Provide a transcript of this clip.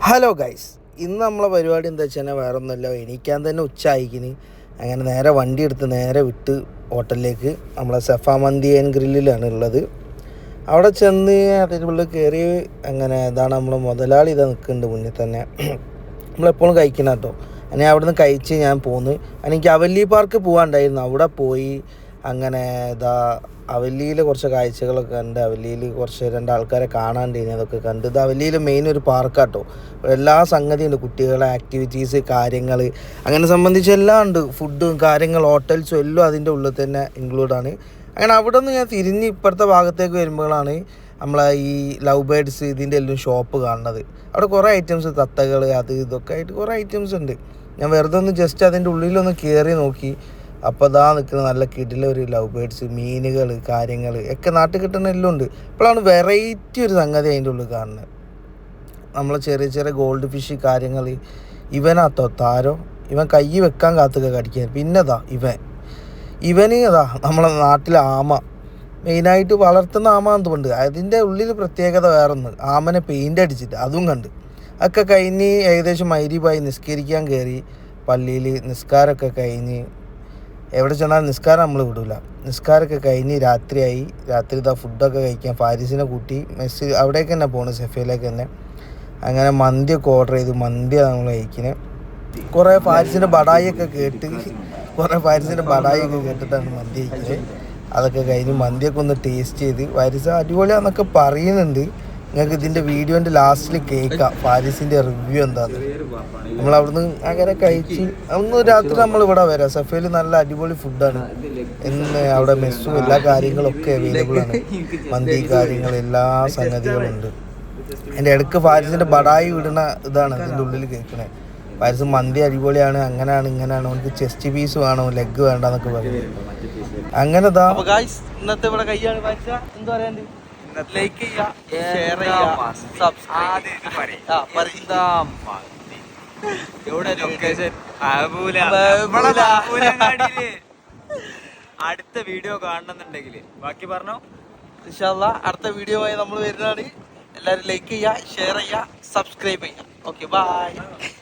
Hello guys, ഇന്ന് നമ്മളെ പരിപാടി എന്താ വെച്ചാൽ വേറെ ഒന്നുമില്ല. എണീക്കാൻ തന്നെ ഉച്ചയായിക്കിന്. അങ്ങനെ നേരെ വണ്ടി എടുത്ത് നേരെ വിട്ട് ഹോട്ടലിലേക്ക്. നമ്മളെ സഫ മന്തി ആൻഡ് ഗ്രില്ലിലാണ് ഉള്ളത്. അവിടെ ചെന്ന് അതിൻ്റെ ഉള്ളിൽ കയറി. അങ്ങനെ ഇതാണ് നമ്മൾ മുതലാളി ഇതാ നിൽക്കുന്നുണ്ട് മുന്നിൽ തന്നെ. നമ്മളെപ്പോഴും കഴിക്കണം കേട്ടോ. അങ്ങനെ അവിടെ നിന്ന് കഴിച്ച് ഞാൻ പോന്ന്. എനിക്ക് അവല്ലി പാർക്ക് പോകാനുണ്ടായിരുന്നു. അവിടെ പോയി അങ്ങനെ ഇതാ അവല്ലിയിൽ കുറച്ച് കാഴ്ചകളൊക്കെ കണ്ട്. അവല്ലിയിൽ കുറച്ച് രണ്ടാൾക്കാരെ കാണാണ്ടിനി, അതൊക്കെ കണ്ട്. ഇത് അവല്ലിയിൽ മെയിൻ ഒരു പാർക്കാട്ടോ. എല്ലാ സംഗതിയുണ്ട്, കുട്ടികളെ ആക്ടിവിറ്റീസ്, കാര്യങ്ങൾ അങ്ങനെ സംബന്ധിച്ച് എല്ലാം ഉണ്ട്. ഫുഡും കാര്യങ്ങൾ, ഹോട്ടൽസും എല്ലാം അതിൻ്റെ ഉള്ളിൽ തന്നെ ഇൻക്ലൂഡാണ്. അങ്ങനെ അവിടെ നിന്ന് ഞാൻ തിരിഞ്ഞ് ഇപ്പുറത്തെ ഭാഗത്തേക്ക് വരുമ്പോഴാണ് നമ്മളെ ഈ ലവ് ബേഡ്സ് ഇതിൻ്റെ എല്ലാം ഷോപ്പ് കാണുന്നത്. അവിടെ കുറേ ഐറ്റംസ്, തത്തകൾ, അത് ഇതൊക്കെ ആയിട്ട് കുറേ ഐറ്റംസ് ഉണ്ട്. ഞാൻ വെറുതെ ഒന്ന് ജസ്റ്റ് അതിൻ്റെ ഉള്ളിലൊന്ന് കയറി നോക്കി. അപ്പോൾ അതാ നിൽക്കുന്ന നല്ല കിടിലൊരു ലവ് ബേഡ്സ്, മീനുകൾ, കാര്യങ്ങൾ ഒക്കെ നാട്ടിൽ കിട്ടുന്ന എല്ലാം ഉണ്ട്. ഇപ്പോഴാണ് വെറൈറ്റി ഒരു സംഗതി അതിൻ്റെ ഉള്ളിൽ കാണുന്നത്. നമ്മളെ ചെറിയ ചെറിയ ഗോൾഡ് ഫിഷ് കാര്യങ്ങൾ. ഇവനാത്തോ താരോ, ഇവൻ കൈ വെക്കാൻ കാത്തുക കടിക്കാൻ. പിന്നെ ഇവന് നമ്മളെ നാട്ടിലെ ആമ, മെയിനായിട്ട് വളർത്തുന്ന ആമ എന്തുകൊണ്ട്. അതിൻ്റെ ഉള്ളിൽ പ്രത്യേകത വേറൊന്ന്, ആമനെ പെയിൻ്റ് അടിച്ചിട്ട് അതും കണ്ട്. ഒക്കെ കഴിഞ്ഞ് ഏകദേശം മഗ്‌രിബായി, നിസ്കരിക്കാൻ കയറി പള്ളിയിൽ. നിസ്കാരമൊക്കെ കഴിഞ്ഞ് എവിടെ ചെന്നാലും നിസ്കാരം നമ്മൾ വിടില്ല. നിസ്കാരമൊക്കെ കഴിഞ്ഞ് രാത്രിയായി. രാത്രി ഫുഡൊക്കെ കഴിക്കാൻ ഫാരിസിനെ കൂട്ടി മെസ്സ് അവിടേക്ക് തന്നെ പോകണം, സെഫയിലേക്ക് തന്നെ. അങ്ങനെ മന്തിയൊക്കെ ഓർഡർ ചെയ്ത് മന്തിയാണ് നമ്മൾ കഴിക്കുന്നത്. കുറേ ഫാരിസിൻ്റെ ബടായിയൊക്കെ കേട്ടിട്ടാണ് മന്തി കഴിക്കുന്നത്. അതൊക്കെ കഴിഞ്ഞ് മന്തിയൊക്കെ ഒന്ന് ടേസ്റ്റ് ചെയ്ത് ഫാരിസ് അടിപൊളിയാന്നൊക്കെ പറയുന്നുണ്ട്. നിങ്ങൾക്ക് ഇതിൻ്റെ വീഡിയോൻ്റെ ലാസ്റ്റിൽ കേൾക്കാം ഫാരിസിൻ്റെ റിവ്യൂ എന്താണെന്ന്. നമ്മളവിടുന്ന് അങ്ങനെ കഴിച്ച് അന്ന് രാത്രി നമ്മളിവിടെ വരാം. സഫയിൽ നല്ല അടിപൊളി ഫുഡാണ്. ഇന്ന് അവിടെ മെസ്സും എല്ലാ കാര്യങ്ങളൊക്കെ അവൈലബിൾ ആണ്. മന്തി കാര്യങ്ങൾ എല്ലാ സംഗതികളും ഉണ്ട്. എൻ്റെ ഇടയ്ക്ക് ഫാരിസിൻ്റെ ബടായി വിടുന്ന ഇതാണ് ഇതിൻ്റെ ഉള്ളിൽ കേൾക്കണേ. ഫാരിസ് മന്തി അടിപൊളിയാണ്, അങ്ങനെയാണ് ഇങ്ങനെയാണ്, അവർക്ക് ചെസ്റ്റ് പീസ് വേണം, ലെഗ് വേണ്ടെന്നൊക്കെ പറഞ്ഞു. അങ്ങനെ ഇന്നത്തെ ഇവിടെ കയ്യാണ് ഫാരിസ. എന്താ പറയാണ്ട്, ലൈക്ക് ചെയ്യുക, ഷെയർ ചെയ്യുക, സബ്സ്ക്രൈബ്. അടുത്ത വീഡിയോ കാണണമെന്നുണ്ടെങ്കിൽ ബാക്കി പറഞ്ഞോ. ഇൻഷാ അല്ലാഹ് അടുത്ത വീഡിയോ ആയി നമ്മൾ വരുന്നതാണ്. എല്ലാവരും ലൈക്ക് ചെയ്യുക, ഷെയർ ചെയ്യുക, സബ്സ്ക്രൈബ് ചെയ്യുക. Okay, by.